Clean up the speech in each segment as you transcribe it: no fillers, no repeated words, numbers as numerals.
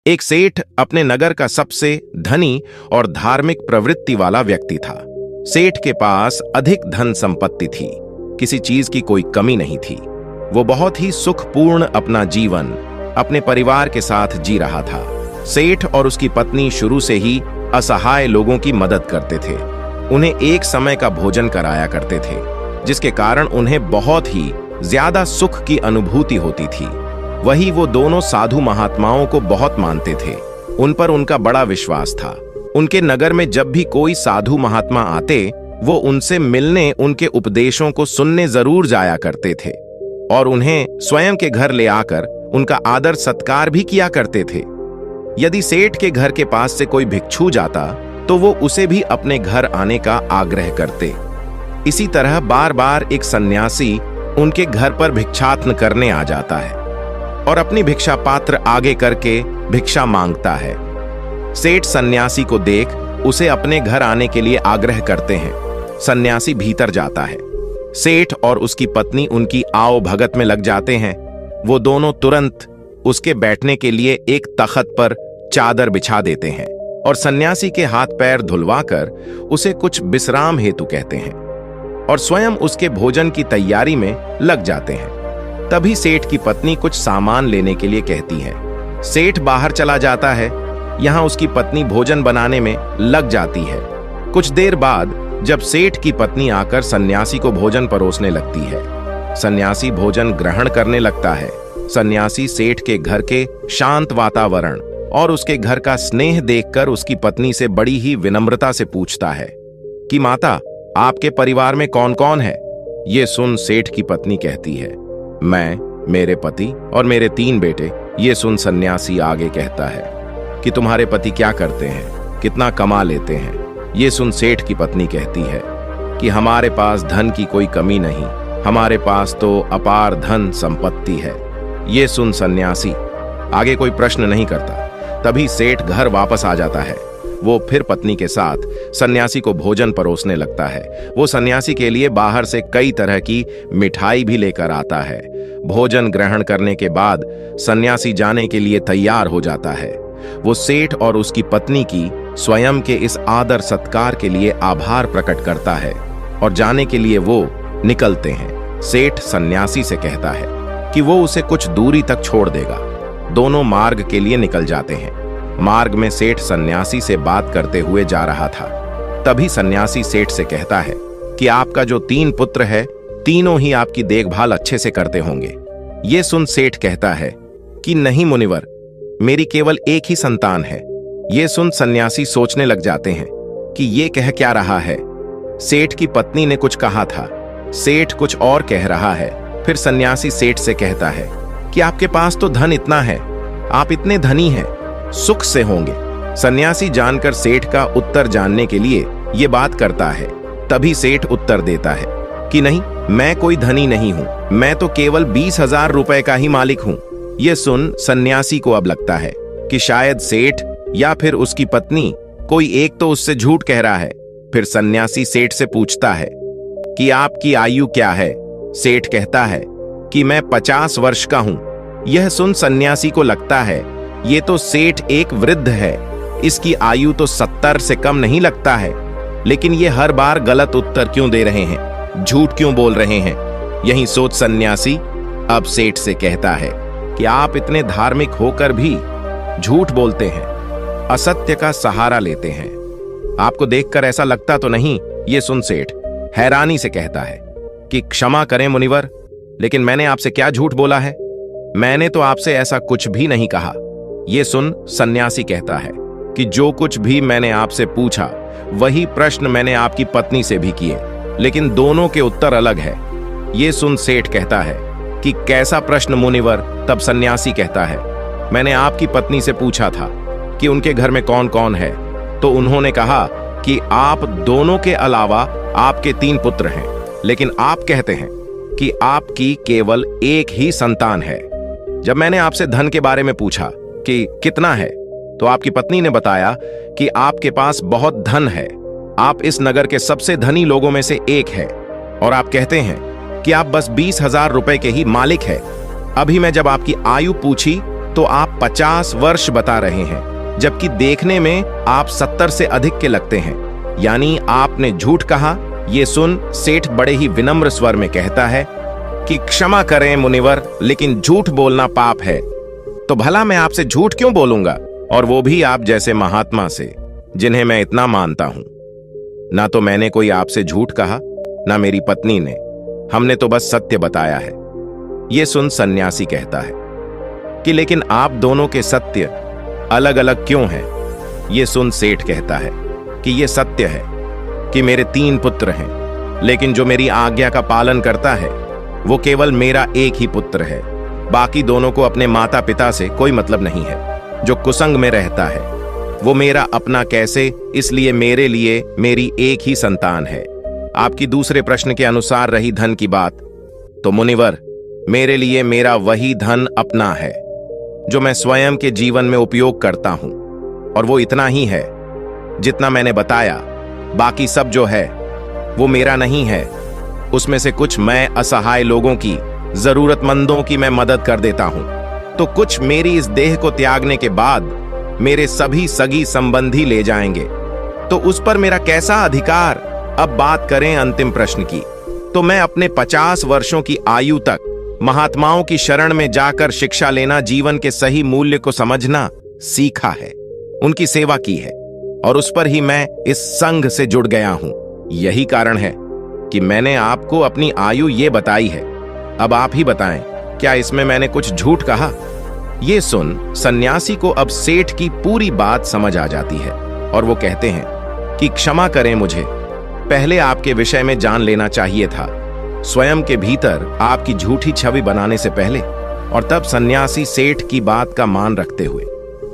एक सेठ अपने नगर का सबसे धनी और धार्मिक प्रवृत्ति वाला व्यक्ति था। सेठ के पास अधिक धन संपत्ति थी, किसी चीज की कोई कमी नहीं थी। वो बहुत ही सुखपूर्ण अपना जीवन अपने परिवार के साथ जी रहा था। सेठ और उसकी पत्नी शुरू से ही असहाय लोगों की मदद करते थे। उन्हें एक समय का भोजन कराया करते थे, जिसके कारण उन्हें बहुत ही ज्यादा सुख की अनुभूति होती थी। वही वो दोनों साधु महात्माओं को बहुत मानते थे। उन पर उनका बड़ा विश्वास था। उनके नगर में जब भी कोई साधु महात्मा आते, वो उनसे मिलने, उनके उपदेशों को सुनने जरूर जाया करते थे और उन्हें स्वयं के घर ले आकर उनका आदर सत्कार भी किया करते थे। यदि सेठ के घर के पास से कोई भिक्षु जाता तो वो उसे भी अपने घर आने का आग्रह करते। इसी तरह बार बार एक सन्यासी उनके घर पर भिक्षाटन करने आ जाता है और अपनी भिक्षा पात्र आगे करके भिक्षा मांगता है। सेठ सन्यासी को देख उसे अपने घर आने के लिए आग्रह करते हैं। सन्यासी भीतर जाता है। सेठ और उसकी पत्नी उनकी आओ भगत में लग जाते हैं। वो दोनों तुरंत उसके बैठने के लिए एक तख्त पर चादर बिछा देते हैं और सन्यासी के हाथ पैर धुलवाकर उसे कुछ विश्राम हेतु कहते हैं और स्वयं उसके भोजन की तैयारी में लग जाते हैं। तभी सेठ की पत्नी कुछ सामान लेने के लिए कहती है। सेठ बाहर चला जाता है। यहाँ उसकी पत्नी भोजन बनाने में लग जाती है। कुछ देर बाद जब सेठ की पत्नी आकर सन्यासी को भोजन परोसने लगती है, सन्यासी भोजन ग्रहण करने लगता है। सन्यासी सेठ के घर के शांत वातावरण और उसके घर का स्नेह देखकर उसकी पत्नी से बड़ी ही विनम्रता से पूछता है कि माता, आपके परिवार में कौन कौन है? ये सुन सेठ की पत्नी कहती है, मैं, मेरे पति और मेरे 3 बेटे। ये सुन सन्यासी आगे कहता है कि तुम्हारे पति क्या करते हैं, कितना कमा लेते हैं? ये सुन सेठ की पत्नी कहती है कि हमारे पास धन की कोई कमी नहीं, हमारे पास तो अपार धन संपत्ति है। ये सुन सन्यासी आगे कोई प्रश्न नहीं करता। तभी सेठ घर वापस आ जाता है। वो फिर पत्नी के साथ सन्यासी को भोजन परोसने लगता है। वो सन्यासी के लिए बाहर से कई तरह की मिठाई भी लेकर आता है। भोजन ग्रहण करने के बाद सन्यासी जाने के लिए तैयार हो जाता है। वो सेठ और उसकी पत्नी की स्वयं के इस आदर सत्कार के लिए आभार प्रकट करता है और जाने के लिए वो निकलते हैं। सेठ सन्यासी से कहता है कि वो उसे कुछ दूरी तक छोड़ देगा। दोनों मार्ग के लिए निकल जाते हैं। मार्ग में सेठ सन्यासी से बात करते हुए जा रहा था। तभी सन्यासी सेठ से कहता है कि आपका जो 3 पुत्र है, तीनों ही आपकी देखभाल अच्छे से करते होंगे। ये सुन सेठ कहता है कि नहीं मुनिवर, मेरी केवल एक ही संतान है। ये सुन सन्यासी सोचने लग जाते हैं कि ये कह क्या रहा है। सेठ की पत्नी ने कुछ कहा था, सेठ कुछ और कह रहा है। फिर सन्यासी सेठ से कहता है कि आपके पास तो धन इतना है, आप इतने धनी हैं, सुख से होंगे। सन्यासी जानकर सेठ का उत्तर जानने के लिए ये बात करता है। तभी सेठ उत्तर देता है कि नहीं, मैं कोई धनी नहीं हूं, मैं तो केवल 20,000 रुपए का ही मालिक हूं। यह सुन सन्यासी को अब लगता है कि शायद सेठ या फिर उसकी पत्नी कोई एक तो उससे झूठ कह रहा है। फिर सन्यासी सेठ से पूछता है कि आपकी आयु क्या है? सेठ कहता है कि मैं 50 वर्ष का हूं। यह सुन सन्यासी को लगता है ये तो सेठ एक वृद्ध है, इसकी आयु तो 70 से कम नहीं लगता है। लेकिन ये हर बार गलत उत्तर क्यों दे रहे हैं, झूठ क्यों बोल रहे हैं? यही सोच सन्यासी अब सेठ से कहता है कि आप इतने धार्मिक होकर भी झूठ बोलते हैं, असत्य का सहारा लेते हैं। आपको देखकर ऐसा लगता तो नहीं? ये सुन सेठ हैरानी से कहता है कि क्षमा करें मुनिवर, लेकिन मैंने आपसे क्या झूठ बोला है? मैंने तो आपसे ऐसा कुछ भी नहीं कहा। ये सुन सन्यासी कहता है कि जो कुछ भी मैंने आपसे पूछा वही प्रश्न मैंने आपकी पत्नी से भी किए, लेकिन दोनों के उत्तर अलग है। ये सुन सेठ कहता है कि कैसा प्रश्न मुनिवर? तब सन्यासी कहता है, मैंने आपकी पत्नी से पूछा था कि उनके घर में कौन कौन है, तो उन्होंने कहा कि आप दोनों के अलावा आपके 3 पुत्र हैं, लेकिन आप कहते हैं कि आपकी केवल एक ही संतान है। जब मैंने आपसे धन के बारे में पूछा कि कितना है, तो आपकी पत्नी ने बताया कि आपके पास बहुत धन है, आप इस नगर के सबसे धनी लोगों में से एक है, और आप कहते हैं कि आप बस 20,000 रुपए के ही मालिक है। अभी मैं जब आपकी आयु पूछी तो आप 50 वर्ष बता रहे हैं, जबकि देखने में आप 70 से अधिक के लगते हैं। यानी आपने झूठ कहा। ये सुन सेठ बड़े ही विनम्र स्वर में कहता है कि क्षमा करें मुनिवर, लेकिन झूठ बोलना पाप है। तो भला मैं आपसे झूठ क्यों बोलूंगा, और वो भी आप जैसे महात्मा से, जिन्हें मैं इतना मानता हूं। ना तो मैंने कोई आपसे झूठ कहा, ना मेरी पत्नी ने। हमने तो बस सत्य बताया है। ये सुन सन्यासी कहता है कि लेकिन आप दोनों के सत्य अलग अलग क्यों हैं? ये सुन सेठ कहता है कि ये सत्य है कि मेरे 3 पुत्र हैं, लेकिन जो मेरी आज्ञा का पालन करता है वो केवल मेरा एक ही पुत्र है। बाकी दोनों को अपने माता पिता से कोई मतलब नहीं है। जो कुसंग में रहता है वो मेरा अपना कैसे, इसलिए मेरे लिए मेरी एक ही संतान है। आपकी दूसरे प्रश्न के अनुसार रही धन की बात, तो मुनिवर, मेरे लिए मेरा वही धन अपना है जो मैं स्वयं के जीवन में उपयोग करता हूं, और वो इतना ही है जितना मैंने बताया। बाकी सब जो है वो मेरा नहीं है। उसमें से कुछ मैं असहाय लोगों की, जरूरतमंदों की मैं मदद कर देता हूं, तो कुछ मेरी इस देह को त्यागने के बाद मेरे सभी सगी संबंधी ले जाएंगे। तो उस पर मेरा कैसा अधिकार? अब बात करें अंतिम प्रश्न की, तो मैं अपने 50 वर्षों की आयु तक महात्माओं की शरण में जाकर शिक्षा लेना, जीवन के सही मूल्य को समझना सीखा है, उनकी सेवा की है, और उस पर ही मैं इस संघ से जुड़ गया हूं। यही कारण है कि मैंने आपको अपनी आयु ये बताई है। अब आप ही बताएं, क्या इसमें मैंने कुछ झूठ कहा? ये सुन सन्यासी को अब सेठ की पूरी बात समझ आ जाती है, और वो कहते हैं कि क्षमा करें, मुझे पहले आपके विषय में जान लेना चाहिए था, स्वयं के भीतर आपकी झूठी छवि बनाने से पहले। और तब सन्यासी सेठ की बात का मान रखते हुए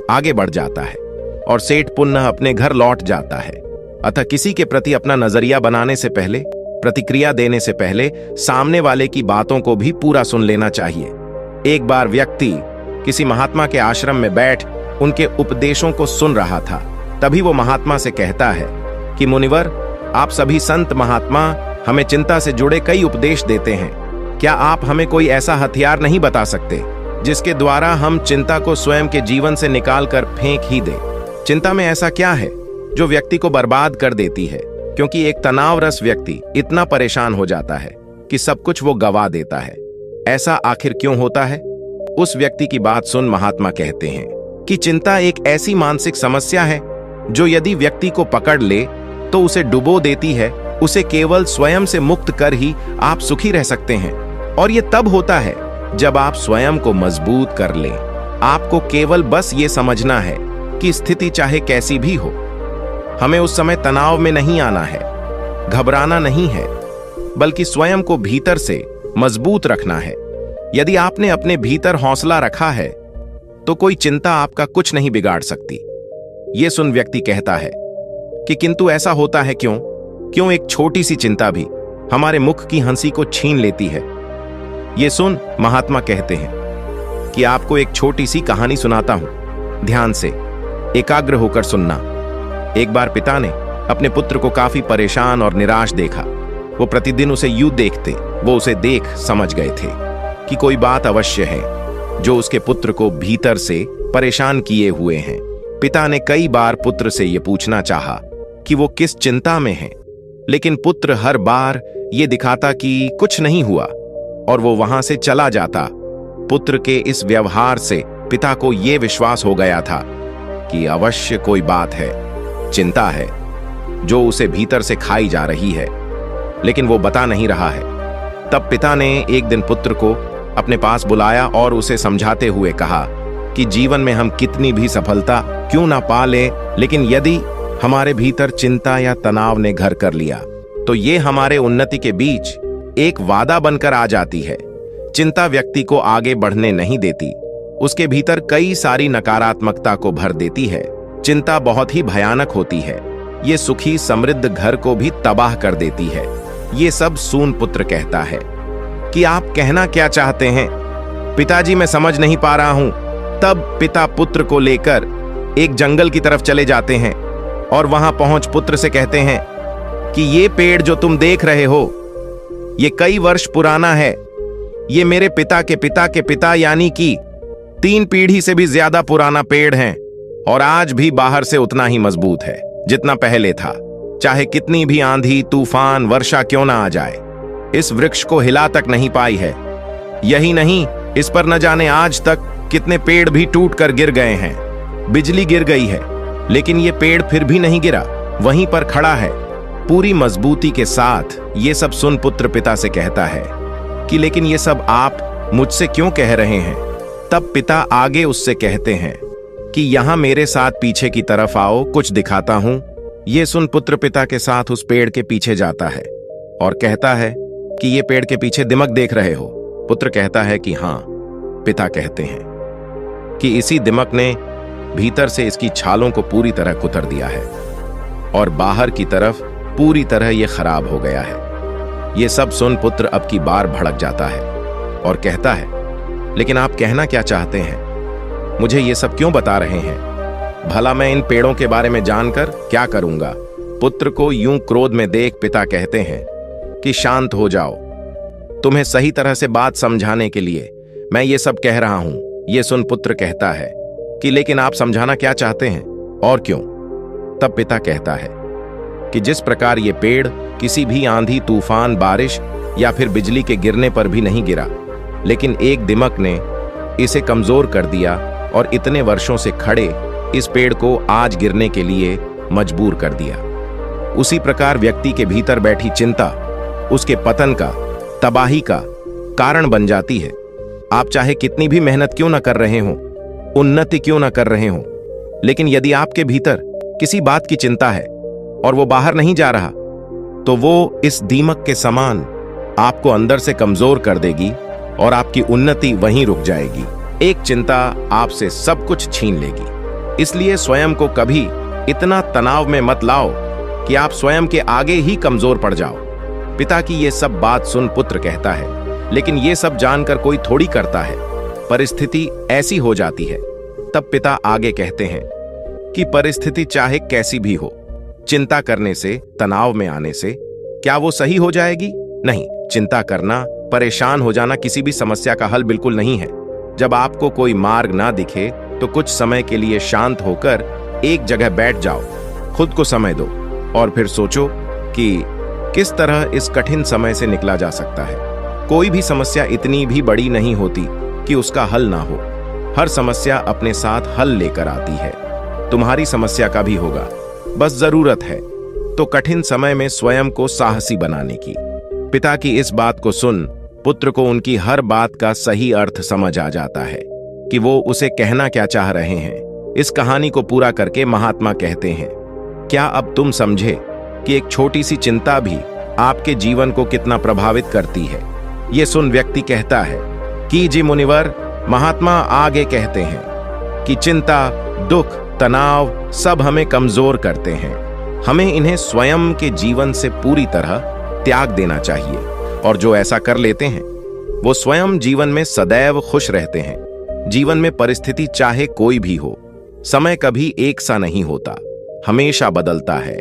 आगे बढ़ जाता है, और सेठ पुनः अपने घर लौट जाता है। अतः किसी के प्रति अपना नजरिया बनाने से पहले, प्रतिक्रिया देने से पहले सामने वाले की बातों को भी पूरा सुन लेना चाहिए। एक बार व्यक्ति किसी महात्मा के आश्रम में बैठ उनके उपदेशों को सुन रहा था। तभी वो महात्मा से कहता है कि मुनिवर, आप सभी संत महात्मा हमें चिंता से जुड़े कई उपदेश देते हैं। क्या आप हमें कोई ऐसा हथियार नहीं बता सकते जिसके द्वारा हम चिंता को स्वयं के जीवन से निकाल कर फेंक ही दें? चिंता में ऐसा क्या है जो व्यक्ति को बर्बाद कर देती है? क्योंकि एक तनावरस व्यक्ति इतना परेशान हो जाता है कि सब कुछ वो गवा देता है। ऐसा आखिर क्यों होता है? उस व्यक्ति की बात सुन महात्मा कहते हैं कि चिंता एक ऐसी मानसिक समस्या है जो यदि व्यक्ति को पकड़ ले तो उसे डुबो देती है। उसे केवल स्वयं से मुक्त कर ही आप सुखी रह सकते हैं, और ये तब होता है जब आप स्वयं को मजबूत कर लें। आपको केवल बस ये समझना है कि स्थिति चाहे कैसी भी हो, हमें उस समय तनाव में नहीं आना है, घबराना नहीं है, बल्कि स्वयं को भीतर से मजबूत रखना है। यदि आपने अपने भीतर हौसला रखा है तो कोई चिंता आपका कुछ नहीं बिगाड़ सकती। ये सुन व्यक्ति कहता है कि किंतु ऐसा होता है क्यों? क्यों एक छोटी सी चिंता भी हमारे मुख की हंसी को छीन लेती है? ये सुन महात्मा कहते हैं कि आपको एक छोटी सी कहानी सुनाता हूं, ध्यान से एकाग्र होकर सुनना। एक बार पिता ने अपने पुत्र को काफी परेशान और निराश देखा। वो प्रतिदिन उसे यूं देखते, वो उसे देख समझ गए थे कि कोई बात अवश्य है जो उसके पुत्र को भीतर से परेशान किए हुए हैं। पिता ने कई बार पुत्र से यह पूछना चाहा कि वो किस चिंता में है, लेकिन पुत्र हर बार ये दिखाता कि कुछ नहीं हुआ और वो वहां से चला जाता। पुत्र के इस व्यवहार से पिता को यह विश्वास हो गया था कि अवश्य कोई बात है, चिंता है जो उसे भीतर से खाई जा रही है, लेकिन वो बता नहीं रहा है। तब पिता ने एक दिन पुत्र को अपने पास बुलाया और उसे समझाते हुए कहा कि जीवन में हम कितनी भी सफलता क्यों ना पा ले, लेकिन यदि हमारे भीतर चिंता या तनाव ने घर कर लिया तो ये हमारे उन्नति के बीच एक वादा बनकर आ जाती है। चिंता व्यक्ति को आगे बढ़ने नहीं देती, उसके भीतर कई सारी नकारात्मकता को भर देती है। चिंता बहुत ही भयानक होती है, ये सुखी समृद्ध घर को भी तबाह कर देती है। ये सब सून पुत्र कहता है कि आप कहना क्या चाहते हैं? पिताजी, मैं समझ नहीं पा रहा हूं। तब पिता पुत्र को लेकर एक जंगल की तरफ चले जाते हैं और वहां पहुंच पुत्र से कहते हैं कि ये पेड़ जो तुम देख रहे हो ये कई वर्ष पुराना है। ये मेरे पिता के पिता के पिता यानी कि 3 पीढ़ी से भी ज्यादा पुराना पेड़ है और आज भी बाहर से उतना ही मजबूत है जितना पहले था। चाहे कितनी भी आंधी, तूफान, वर्षा क्यों ना आ जाए, इस वृक्ष को हिला तक नहीं पाई है। यही नहीं, इस पर न जाने आज तक कितने पेड़ भी टूट कर गिर गए हैं। बिजली गिर गई है, लेकिन ये पेड़ फिर भी नहीं गिरा, वहीं पर खड़ा है पूरी मजबूती के साथ। ये सब सुन पुत्र पिता से कहता है कि लेकिन ये सब आप मुझसे क्यों कह रहे हैं। तब पिता आगे उससे कहते हैं कि यहां मेरे साथ पीछे की तरफ आओ, कुछ दिखाता हूं। ये सुन पुत्र पिता के साथ उस पेड़ के पीछे जाता है और कहता है कि ये पेड़ के पीछे दिमक देख रहे हो। पुत्र कहता है कि हां। पिता कहते हैं कि इसी दिमक ने भीतर से इसकी छालों को पूरी तरह कुतर दिया है और बाहर की तरफ पूरी तरह यह खराब हो गया है। यह सब सुन पुत्र अब की बार भड़क जाता है और कहता है, लेकिन आप कहना क्या चाहते हैं? मुझे ये सब क्यों बता रहे हैं? भला मैं इन पेड़ों के बारे में जानकर क्या करूंगा? पुत्र को यूं क्रोध में देख पिता कहते हैं कि शांत हो जाओ, तुम्हें सही तरह से बात समझाने के लिए मैं ये सब कह रहा हूं। ये सुन पुत्र कहता है कि लेकिन आप समझाना क्या चाहते हैं और क्यों? तब पिता कहता है कि जिस प्रकार ये पेड़ किसी भी आंधी, तूफान, बारिश या फिर बिजली के गिरने पर भी नहीं गिरा, लेकिन एक दिमक ने इसे कमजोर कर दिया और इतने वर्षों से खड़े इस पेड़ को आज गिरने के लिए मजबूर कर दिया, उसी प्रकार व्यक्ति के भीतर बैठी चिंता उसके पतन का, तबाही का कारण बन जाती है। आप चाहे कितनी भी मेहनत क्यों ना कर रहे हो, उन्नति क्यों ना कर रहे हो, लेकिन यदि आपके भीतर किसी बात की चिंता है और वो बाहर नहीं जा रहा, तो वो इस दीमक के समान आपको अंदर से कमजोर कर देगी और आपकी उन्नति वहीं रुक जाएगी। एक चिंता आपसे सब कुछ छीन लेगी। इसलिए स्वयं को कभी इतना तनाव में मत लाओ कि आप स्वयं के आगे ही कमजोर पड़ जाओ। पिता की ये सब बात सुन पुत्र कहता है, लेकिन ये सब जानकर कोई थोड़ी करता है, परिस्थिति ऐसी हो जाती है। तब पिता आगे कहते हैं कि परिस्थिति चाहे कैसी भी हो, चिंता करने से, तनाव में आने से क्या वो सही हो जाएगी? नहीं। चिंता करना, परेशान हो जाना किसी भी समस्या का हल बिल्कुल नहीं है। जब आपको कोई मार्ग ना दिखे तो कुछ समय के लिए शांत होकर एक जगह बैठ जाओ, खुद को समय दो और फिर सोचो कि किस तरह इस कठिन समय से निकला जा सकता है। कोई भी समस्या इतनी भी बड़ी नहीं होती कि उसका हल ना हो। हर समस्या अपने साथ हल लेकर आती है। तुम्हारी समस्या का भी होगा, बस जरूरत है तो कठिन समय में स्वयं को साहसी बनाने की। पिता की इस बात को सुन पुत्र को उनकी हर बात का सही अर्थ समझ आ जाता है कि वो उसे कहना क्या चाह रहे हैं। इस कहानी को पूरा करके महात्मा कहते हैं, क्या अब तुम समझे कि एक छोटी सी चिंता भी आपके जीवन को कितना प्रभावित करती है? ये सुन व्यक्ति कहता है कि जी मुनिवर। महात्मा आगे कहते हैं कि चिंता, दुख, तनाव सब हमें कमजोर करते हैं। हमें इन्हें स्वयं के जीवन से पूरी तरह त्याग देना चाहिए और जो ऐसा कर लेते हैं वो स्वयं जीवन में सदैव खुश रहते हैं। जीवन में परिस्थिति चाहे कोई भी हो, समय कभी एक सा नहीं होता, हमेशा बदलता है।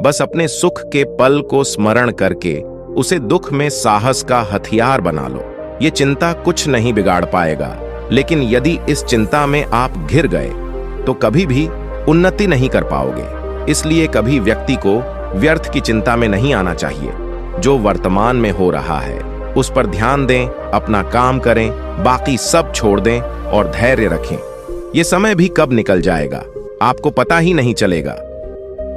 बस अपने सुख के पल को स्मरण करके उसे दुख में साहस का हथियार बना लो। ये चिंता कुछ नहीं बिगाड़ पाएगा, लेकिन यदि इस चिंता में आप घिर गए तो कभी भी उन्नति नहीं कर पाओगे। इसलिए कभी व्यक्ति को व्यर्थ की चिंता में नहीं आना चाहिए। जो वर्तमान में हो रहा है उस पर ध्यान दें, अपना काम करें, बाकी सब छोड़ दें और धैर्य रखें। ये समय भी कब निकल जाएगा आपको पता ही नहीं चलेगा।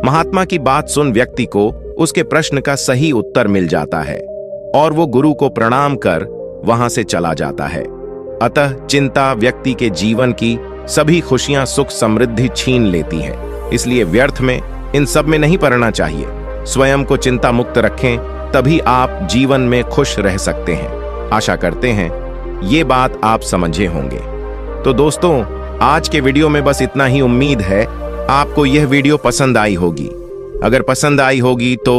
महात्मा की बात सुन व्यक्ति को उसके प्रश्न का सही उत्तर मिल जाता है और वो गुरु को प्रणाम कर वहां से चला जाता है। अतः चिंता व्यक्ति के जीवन की सभी खुशियां, सुख, समृद्धि छीन लेती है। इसलिए व्यर्थ में इन सब में नहीं पड़ना चाहिए। स्वयं को चिंता मुक्त रखें, तभी आप जीवन में खुश रह सकते हैं। आशा करते हैं ये बात आप समझे होंगे। तो दोस्तों, आज के वीडियो में बस इतना ही। उम्मीद है आपको यह वीडियो पसंद आई होगी। अगर पसंद आई होगी तो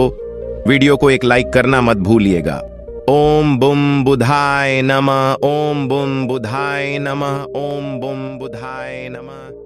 वीडियो को एक लाइक करना मत भूलिएगा। ओम बुम बुधाय नमः, ओम बुम बुधाय नमः, ओम बुम बुधाय नमः।